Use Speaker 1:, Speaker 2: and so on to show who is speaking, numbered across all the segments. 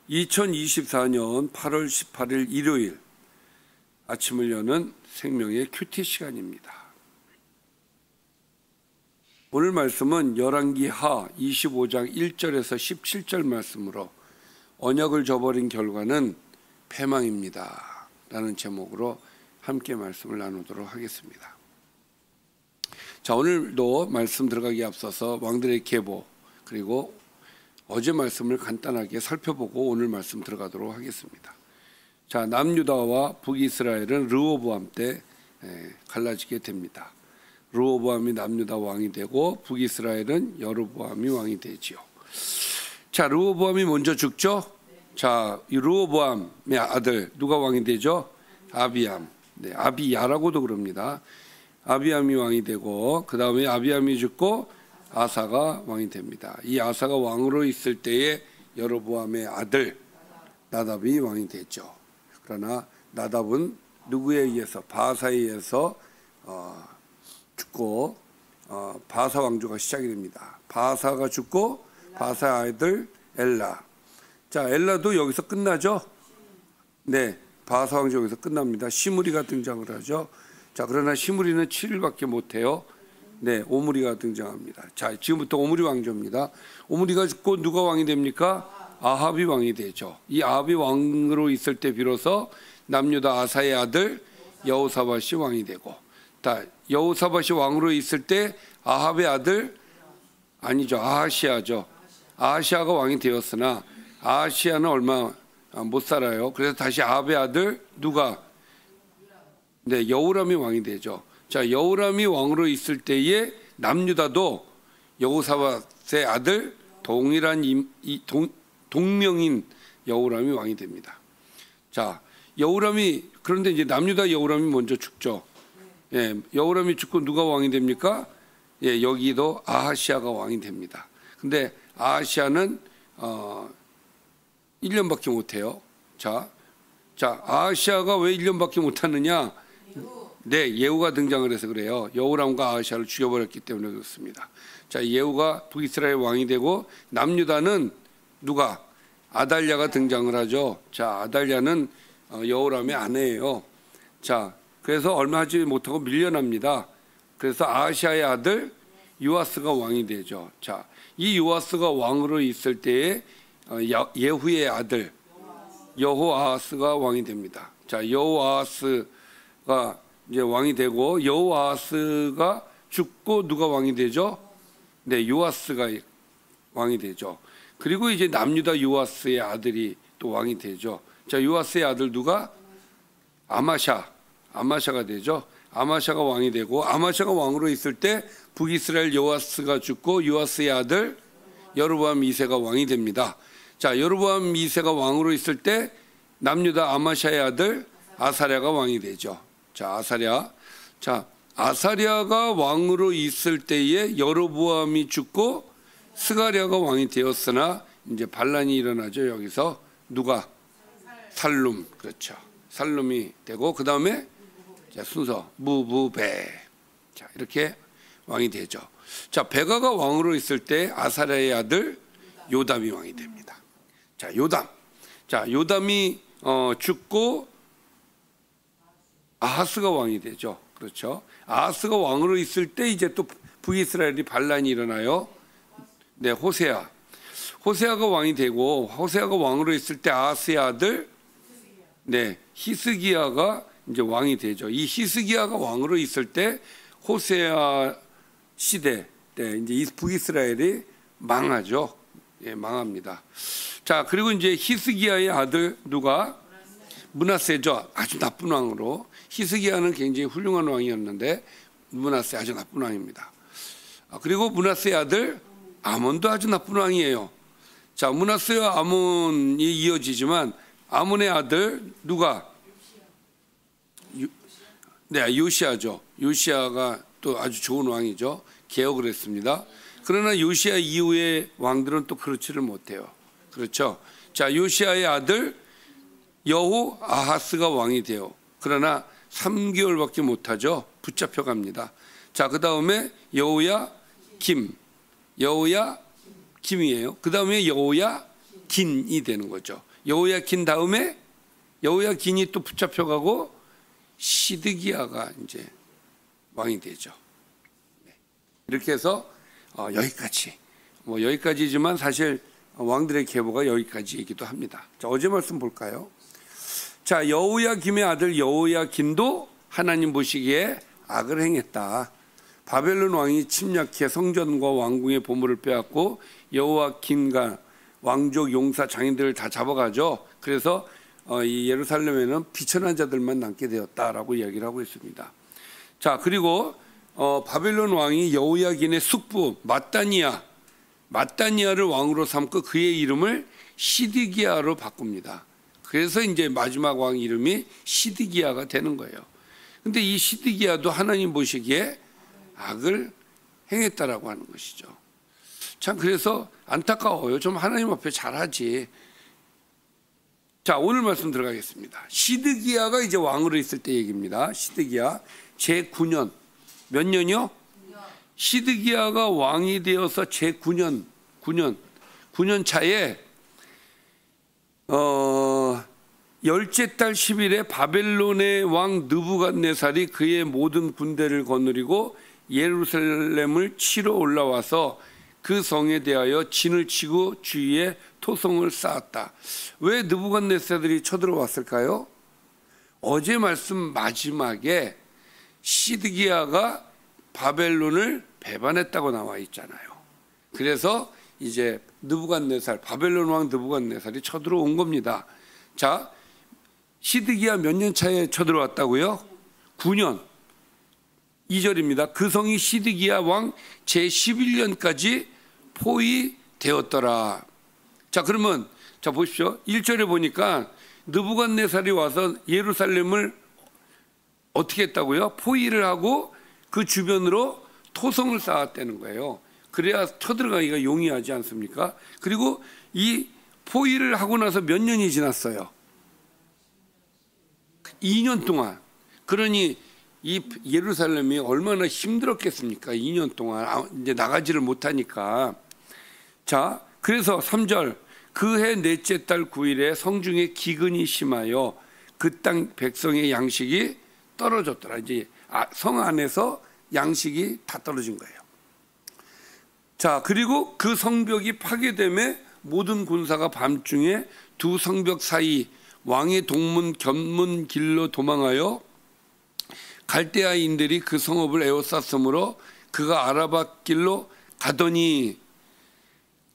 Speaker 1: 2024년 8월 18일 일요일 아침을 여는 생명의 큐티 시간입니다. 오늘 말씀은 열왕기하 25장 1절에서 17절 말씀으로 언약을 저버린 결과는 패망입니다 라는 제목으로 함께 말씀을 나누도록 하겠습니다. 자, 오늘도 말씀 들어가기에 앞서서 왕들의 계보 그리고 어제 말씀을 간단하게 살펴보고 오늘 말씀 들어가도록 하겠습니다. 자, 남유다와 북이스라엘은 르호보암 때 갈라지게 됩니다. 르호보암이 남유다 왕이 되고 북이스라엘은 여로보암이 왕이 되지요. 자, 르호보암이 먼저 죽죠. 자, 이 르호보암의 아들 누가 왕이 되죠? 아비암. 네, 아비야라고도 그럽니다. 아비암이 왕이 되고 그 다음에 아비암이 죽고 아사가 왕이 됩니다. 이 아사가 왕으로 있을 때에 여로보암의 아들 나답이 왕이 됐죠. 그러나 나답은 누구에 의해서 바사에 의해서 죽고 바사 왕조가 시작이 됩니다. 바사가 죽고 바사의 아들 엘라. 자, 엘라도 여기서 끝나죠. 네, 바사 왕조 여기서 끝납니다. 시므리가 등장을 하죠. 자, 그러나 시므리는 7일밖에 못해요. 네, 오므리가 등장합니다. 자, 지금부터 오므리 왕조입니다. 오므리가 죽고 누가 왕이 됩니까? 아합이 왕이 되죠. 이 아합이 왕으로 있을 때 비로소 남유다 아사의 아들 여호사밧이 왕이 되고, 여호사밧이 왕으로 있을 때 아합의 아들 아니죠, 아하시아죠. 아하시아가 왕이 되었으나 아하시아는 얼마 못 살아요. 그래서 다시 아합의 아들 누가? 네, 여호람이 왕이 되죠. 자, 여호람이 왕으로 있을 때에 남유다도 여호사밧의 아들 동명인 여호람이 왕이 됩니다. 자, 여호람이 그런데 이제 남유다 여호람이 먼저 죽죠. 예, 여호람이 죽고 누가 왕이 됩니까? 예, 여기도 아하시아가 왕이 됩니다. 근데 아하시아는 1년밖에 못 해요. 자, 아하시아가 왜 1년밖에 못 하느냐? 네, 예후가 등장을 해서 그래요. 여호람과 아하시아를 죽여버렸기 때문에 그렇습니다. 자, 예후가 북이스라엘 왕이 되고 남유다는 누가? 아달랴가 등장을 하죠. 자, 아달랴는 여호람의 아내예요. 자, 그래서 얼마 하지 못하고 밀려납니다. 그래서 아하시아의 아들 요아스가 왕이 되죠. 자, 이 요아스가 왕으로 있을 때에 예후의 아들 여호아하스가 왕이 됩니다. 자, 여호아하스가 이제 왕이 되고 여호아하스가 죽고 누가 왕이 되죠? 네, 요아스가 왕이 되죠. 그리고 이제 남유다 요아스의 아들이 또 왕이 되죠. 자, 요아스의 아들 누가? 아마샤가 되죠. 아마샤가 왕이 되고 아마샤가 왕으로 있을 때 북이스라엘 요아스가 죽고 요아스의 아들 여로보암 2세가 왕이 됩니다. 자, 여로보암 2세가 왕으로 있을 때 남유다 아마샤의 아들 아사랴가 왕이 되죠. 자, 아사랴가 왕으로 있을 때에 여로보암이 죽고 스가랴가 왕이 되었으나 이제 반란이 일어나죠. 여기서 누가? 살룸. 그렇죠. 살룸이 되고 그 다음에 순서 무부베. 자, 이렇게 왕이 되죠. 자, 베가가 왕으로 있을 때 아사랴의 아들 요담이 왕이 됩니다. 자, 요담이 죽고 아하스가 왕이 되죠. 그렇죠. 아하스가 왕으로 있을 때 이제 또 북이스라엘이 반란이 일어나요. 네, 호세아가 왕이 되고 호세아가 왕으로 있을 때 아하스의 아들 네, 히스기야가 이제 왕이 되죠. 이 히스기야가 왕으로 있을 때 호세아 시대 때 이제 북이스라엘이 망하죠. 예, 망합니다. 자, 그리고 이제 히스기야의 아들 누가? 므낫세죠. 아주 나쁜 왕으로. 히스기야는 굉장히 훌륭한 왕이었는데 므낫세 아주 나쁜 왕입니다. 그리고 므낫세의 아들 아몬도 아주 나쁜 왕이에요. 자, 므낫세와 아몬이 이어지지만 아몬의 아들 누가? 네, 요시아죠. 요시아가 또 아주 좋은 왕이죠. 개혁을 했습니다. 그러나 요시아 이후의 왕들은 또 그렇지를 못해요. 그렇죠. 자, 요시아의 아들 여호아하스가 왕이 돼요. 그러나 3개월밖에 못하죠. 붙잡혀 갑니다. 자, 그 다음에 여호야김이에요. 그 다음에 여호야긴이 되는 거죠. 여호야킨 다음에 여호야긴이 또 붙잡혀가고 시드기야가 이제 왕이 되죠. 이렇게 해서 여기까지, 여기까지지만 사실 왕들의 계보가 여기까지이기도 합니다. 자, 어제 말씀 볼까요? 자, 여호야김의 아들 여호야긴도 하나님 보시기에 악을 행했다. 바벨론 왕이 침략해 성전과 왕궁의 보물을 빼앗고 여호야긴과 왕족 용사 장인들을 다 잡아가죠. 그래서 이 예루살렘에는 비천한 자들만 남게 되었다라고 이야기를 하고 있습니다. 자, 그리고 바벨론 왕이 여호야긴의 숙부 mat단이야를 왕으로 삼고 그의 이름을 시드기야로 바꿉니다. 그래서 이제 마지막 왕 이름이 시드기야가 되는 거예요. 근데 이 시드기야도 하나님 보시기에 악을 행했다라고 하는 것이죠. 참 그래서 안타까워요. 좀 하나님 앞에 잘하지. 자, 오늘 말씀 들어가겠습니다. 시드기야가 이제 왕으로 있을 때 얘기입니다. 시드기야 제9년. 몇 년이요? 시드기야가 왕이 되어서 제9년 9년 차에 열째 달 10일에 바벨론의 왕 느부갓네살이 그의 모든 군대를 거느리고 예루살렘을 치러 올라와서 그 성에 대하여 진을 치고 주위에 토성을 쌓았다. 왜 느부갓네살들이 쳐들어왔을까요? 어제 말씀 마지막에 시드기야가 바벨론을 배반했다고 나와 있잖아요. 그래서 이제 느부갓네살, 바벨론 왕 느부갓네살이 쳐들어온 겁니다. 자, 시드기야 몇 년 차에 쳐들어왔다고요? 9년. 2절입니다. 그 성이 시드기야 왕 제11년까지 포위되었더라. 자, 그러면 자 보십시오. 1절에 보니까 느부갓네살이 와서 예루살렘을 어떻게 했다고요? 포위를 하고 그 주변으로 토성을 쌓았다는 거예요. 그래야 쳐들어가기가 용이하지 않습니까? 그리고 이 포위를 하고 나서 몇 년이 지났어요? 2년 동안. 그러니 이 예루살렘이 얼마나 힘들었겠습니까? 2년 동안 이제 나가지를 못하니까. 자, 그래서 3절 그해 넷째 달 9일에 성중에 기근이 심하여 그 땅 백성의 양식이 떨어졌더라. 이제 성 안에서 양식이 다 떨어진 거예요. 자, 그리고 그 성벽이 파괴됨에 모든 군사가 밤중에 두 성벽 사이 왕의 동문 견문 길로 도망하여 갈대아인들이 그 성읍을 에워쌌으므로 그가 아라바 길로 가더니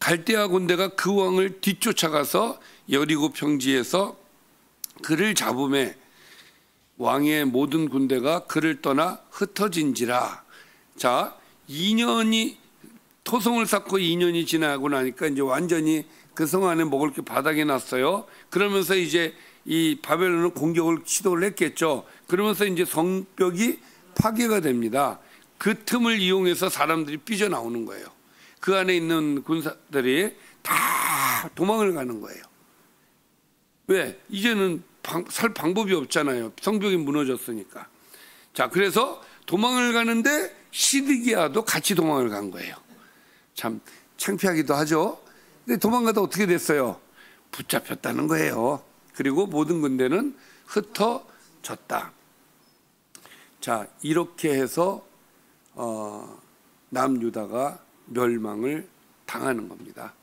Speaker 1: 갈대아 군대가 그 왕을 뒤쫓아가서 여리고 평지에서 그를 잡음에 왕의 모든 군대가 그를 떠나 흩어진지라. 자, 2년이 토성을 쌓고 2년이 지나고 나니까 이제 완전히 그 성 안에 먹을 게 바닥에 났어요. 그러면서 이제 이 바벨론은 공격을 시도를 했겠죠. 그러면서 이제 성벽이 파괴가 됩니다. 그 틈을 이용해서 사람들이 삐져나오는 거예요. 그 안에 있는 군사들이 다 도망을 가는 거예요. 왜? 이제는 살 방법이 없잖아요. 성벽이 무너졌으니까. 자, 그래서 도망을 가는데 시드기야도 같이 도망을 간 거예요. 참 창피하기도 하죠. 근데 도망가다 어떻게 됐어요? 붙잡혔다는 거예요. 그리고 모든 군대는 흩어졌다. 자, 이렇게 해서 남유다가 멸망을 당하는 겁니다.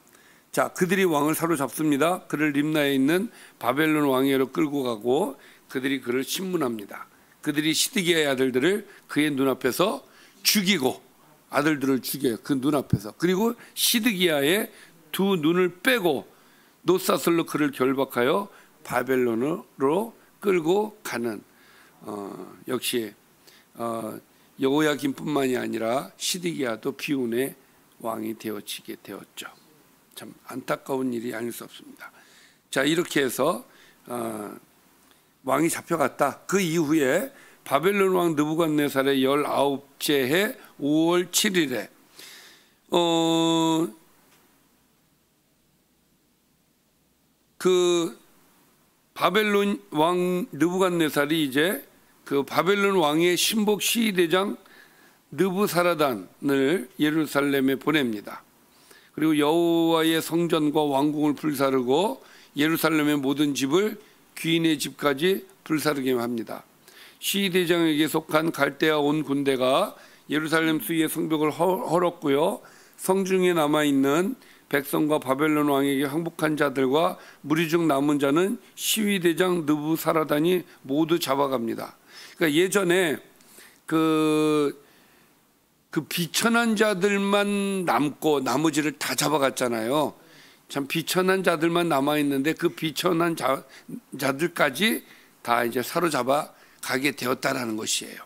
Speaker 1: 자, 그들이 왕을 사로잡습니다. 그를 림나에 있는 바벨론 왕위로 끌고 가고 그들이 그를 신문합니다. 그들이 시드기야의 아들들을 그의 눈앞에서 죽이고 아들들을 죽여요. 그 눈앞에서. 그리고 시드기야의 두 눈을 빼고 놋사슬로 그를 결박하여 바벨론으로 끌고 가는 역시 여호야김뿐만이 아니라 시드기야도 비운의 왕이 되어지게 되었죠. 참 안타까운 일이 아닐 수 없습니다. 자, 이렇게 해서 왕이 잡혀갔다. 그 이후에 바벨론 왕 느부갓네살의 19째 해 5월 7일에 그 바벨론 왕 느부갓네살이 이제 그 바벨론 왕의 신복 시위대장 느부사라단을 예루살렘에 보냅니다. 그리고 여호와의 성전과 왕궁을 불사르고 예루살렘의 모든 집을 귀인의 집까지 불사르게 합니다. 시위대장에게 속한 갈대아 온 군대가 예루살렘 수위의 성벽을 헐었고요. 성중에 남아있는 백성과 바벨론 왕에게 항복한 자들과 무리 중 남은 자는 시위대장 느부사라단이 모두 잡아갑니다. 그러니까 예전에 그 비천한 자들만 남고 나머지를 다 잡아갔잖아요. 참 비천한 자들만 남아있는데 그 비천한 자들까지 다 이제 사로잡아 가게 되었다라는 것이에요.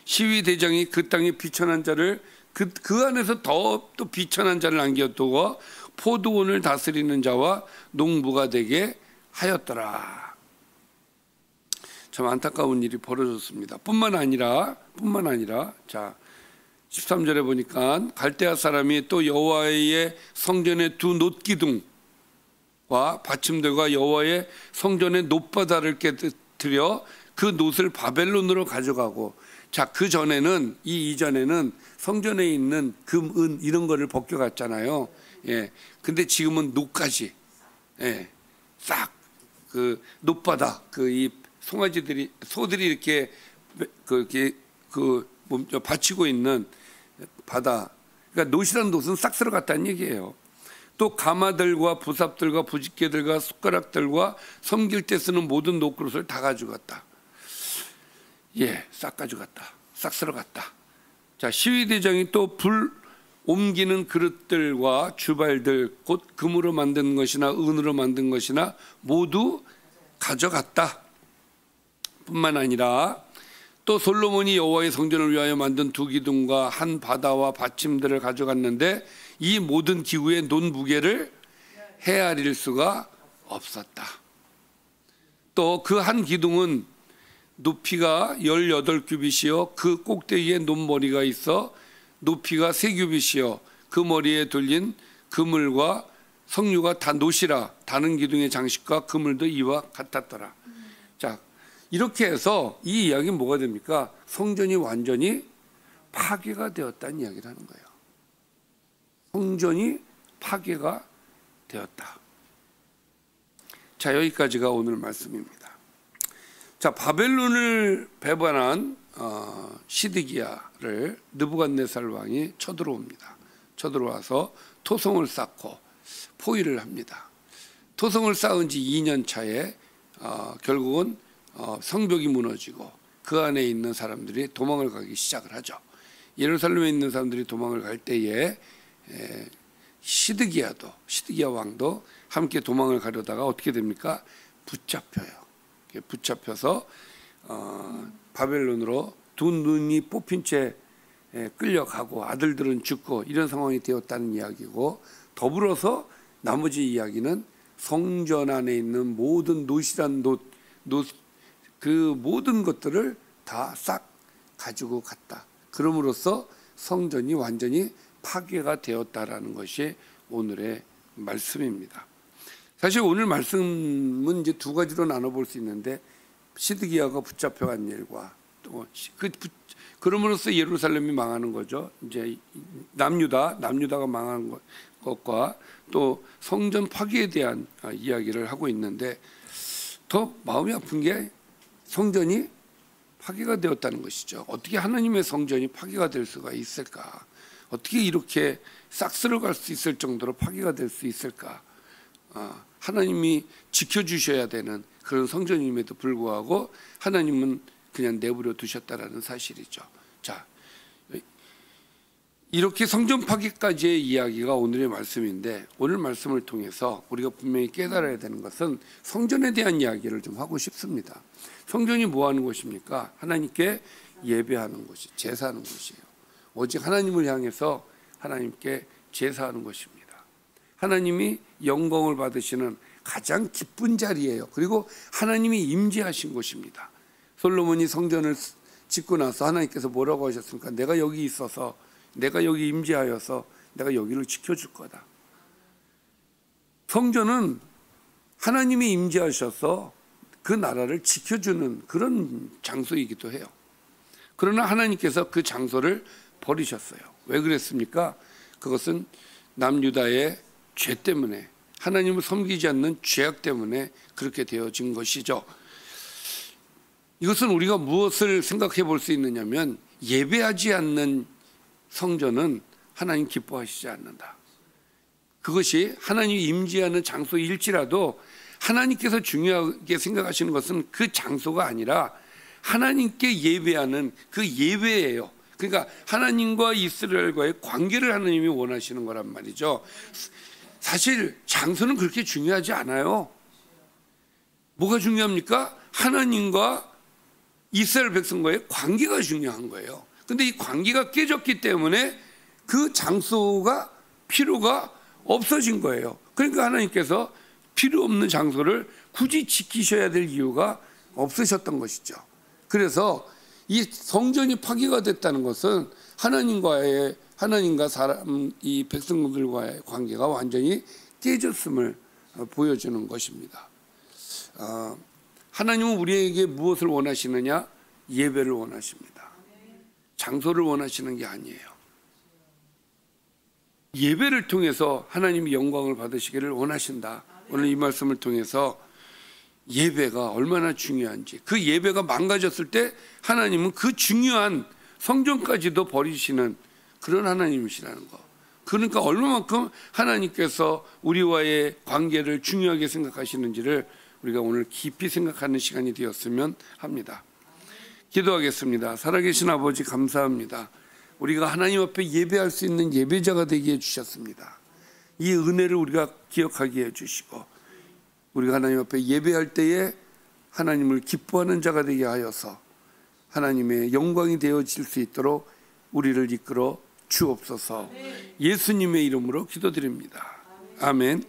Speaker 1: 시위대장이 그 땅의 비천한 자를 그 안에서 더 또 비천한 자를 남겨두고 포도원을 다스리는 자와 농부가 되게 하였더라. 참 안타까운 일이 벌어졌습니다. 뿐만 아니라 자 13절에 보니까 갈대아 사람이 또 여호와의 성전의 두 놋기둥과 받침들과 여호와의 성전의 놋바다를 깨뜨려 그 놋을 바벨론으로 가져가고, 자, 그 전에는 이전에는 성전에 있는 금, 은 이런 거를 벗겨갔잖아요. 예. 근데 지금은 놋까지, 예, 싹 그 놋바다, 그 이 송아지들이 소들이 이렇게 받치고 있는 바다, 그러니까 놋이라는 놋은 싹 쓸어갔다는 얘기예요. 또 가마들과 부삽들과 부집개들과 숟가락들과 섬길 때 쓰는 모든 놋그릇을 다 가져갔다. 예, 싹 가져갔다. 싹 쓸어갔다. 자, 시위대장이 또 불 옮기는 그릇들과 주발들, 곧 금으로 만든 것이나 은으로 만든 것이나 모두 가져갔다. 뿐만 아니라 또 솔로몬이 여호와의 성전을 위하여 만든 두 기둥과 한 바다와 받침들을 가져갔는데 이 모든 기구의 논 무게를 헤아릴 수가 없었다. 또 그 한 기둥은 높이가 18규빗이요 그 꼭대기에 논머리가 있어 높이가 3규빗이요 그 머리에 돌린 그물과 석류가 다 놋이라 다른 기둥의 장식과 그물도 이와 같았더라. 자, 이렇게 해서 이 이야기는 뭐가 됩니까? 성전이 완전히 파괴가 되었다는 이야기를 하는 거예요. 성전이 파괴가 되었다. 자, 여기까지가 오늘 말씀입니다. 자, 바벨론을 배반한 시드기야를 느부갓네살 왕이 쳐들어옵니다. 쳐들어와서 토성을 쌓고 포위를 합니다. 토성을 쌓은 지 2년 차에 결국은 성벽이 무너지고 그 안에 있는 사람들이 도망을 가기 시작을 하죠. 예루살렘에 있는 사람들이 도망을 갈 때에 시드기야 왕도 함께 도망을 가려다가 어떻게 됩니까? 붙잡혀요. 붙잡혀서 바벨론으로 두 눈이 뽑힌 채 끌려가고 아들들은 죽고 이런 상황이 되었다는 이야기고, 더불어서 나머지 이야기는 성전 안에 있는 모든 놋이란 놋 그 모든 것들을 다 싹 가지고 갔다. 그럼으로써 성전이 완전히 파괴가 되었다라는 것이 오늘의 말씀입니다. 사실 오늘 말씀은 이제 두 가지로 나눠볼 수 있는데, 시드기야가 붙잡혀간 일과 또 그럼으로써 예루살렘이 망하는 거죠. 이제 남유다가 망한 것과 또 성전 파괴에 대한 이야기를 하고 있는데, 더 마음이 아픈 게 성전이 파괴가 되었다는 것이죠. 어떻게 하나님의 성전이 파괴가 될 수가 있을까? 어떻게 이렇게 싹 쓸어갈 수 있을 정도로 파괴가 될 수 있을까? 하나님이 지켜주셔야 되는 그런 성전임에도 불구하고 하나님은 그냥 내버려 두셨다라는 사실이죠. 자, 이렇게 성전 파괴까지의 이야기가 오늘의 말씀인데, 오늘 말씀을 통해서 우리가 분명히 깨달아야 되는 것은 성전에 대한 이야기를 좀 하고 싶습니다. 성전이 뭐 하는 곳입니까? 하나님께 예배하는 곳이, 제사하는 곳이에요. 오직 하나님을 향해서 하나님께 제사하는 것입니다. 하나님이 영광을 받으시는 가장 기쁜 자리예요. 그리고 하나님이 임재하신 곳입니다. 솔로몬이 성전을 짓고 나서 하나님께서 뭐라고 하셨습니까? 내가 여기 있어서, 내가 여기 임재하여서 내가 여기를 지켜줄 거다. 성전은 하나님이 임재하셔서 그 나라를 지켜주는 그런 장소이기도 해요. 그러나 하나님께서 그 장소를 버리셨어요. 왜 그랬습니까? 그것은 남유다의 죄 때문에 하나님을 섬기지 않는 죄악 때문에 그렇게 되어진 것이죠. 이것은 우리가 무엇을 생각해 볼 수 있느냐면, 예배하지 않는 성전은 하나님 기뻐하시지 않는다. 그것이 하나님이 임재하는 장소일지라도 하나님께서 중요하게 생각하시는 것은 그 장소가 아니라 하나님께 예배하는 그 예배예요. 그러니까 하나님과 이스라엘과의 관계를 하나님이 원하시는 거란 말이죠. 사실 장소는 그렇게 중요하지 않아요. 뭐가 중요합니까? 하나님과 이스라엘 백성과의 관계가 중요한 거예요. 근데 이 관계가 깨졌기 때문에 그 장소가 필요가 없어진 거예요. 그러니까 하나님께서 필요 없는 장소를 굳이 지키셔야 될 이유가 없으셨던 것이죠. 그래서 이 성전이 파괴가 됐다는 것은 하나님과 사람, 이 백성들과의 관계가 완전히 깨졌음을 보여주는 것입니다. 하나님은 우리에게 무엇을 원하시느냐? 예배를 원하십니다. 장소를 원하시는 게 아니에요. 예배를 통해서 하나님이 영광을 받으시기를 원하신다. 오늘 이 말씀을 통해서 예배가 얼마나 중요한지, 그 예배가 망가졌을 때 하나님은 그 중요한 성전까지도 버리시는 그런 하나님이시라는 거. 그러니까 얼마만큼 하나님께서 우리와의 관계를 중요하게 생각하시는지를 우리가 오늘 깊이 생각하는 시간이 되었으면 합니다. 기도하겠습니다. 살아계신 아버지, 감사합니다. 우리가 하나님 앞에 예배할 수 있는 예배자가 되게 해주셨습니다. 이 은혜를 우리가 기억하게 해주시고, 우리가 하나님 앞에 예배할 때에 하나님을 기뻐하는 자가 되게 하여서 하나님의 영광이 되어질 수 있도록 우리를 이끌어 주옵소서. 예수님의 이름으로 기도드립니다. 아멘.